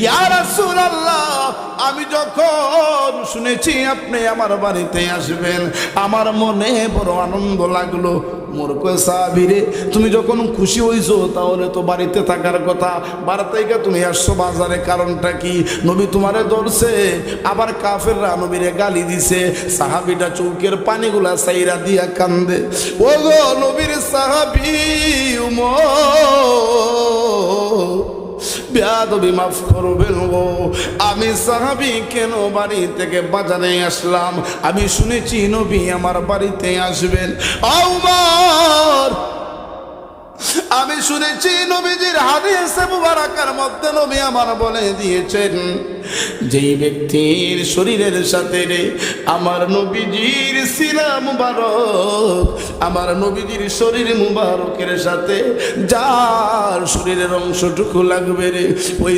ইয়া রাসূলুল্লাহ, আমি যখন শুনেছি আপনি আমার বাড়িতে আসবেন, আমার মনে বড় আনন্দ লাগলো। মোর কয় সাহাবী রে, তুমি যখন খুশি হইছো তাহলে তো বাড়িতে থাকার কথা, বাড়ি থেকে তুমি আসছো বাজারে, কারণটা কি? নবী তোমারে ধরছে, আবার কাফেররা নবীরে গালি দিছে। সাহাবীটা চৌকের পানিগুলা সাইরা দিয়া কান্দে। ও গো নবীর সাহাবী উমর, বেয়াদবি মাফ করবেন গো, আমি সাহাবী কেন বাড়ি থেকে বাজারে আসলাম? আমি শুনেছি নবী আমার বাড়িতে আসবেন। উমর, আমি শুনেছি নবীজির হাদিসে মুবারাকার মধ্যে নবী আমার বলে দিয়েছেন, যেই ব্যক্তির শরীরের সাথে রে আমার নবীজির সিনা মুবারক, আমার নবীজির শরীর মুবারকের সাথে যার শরীরের অংশটুকু লাগবে রে, ওই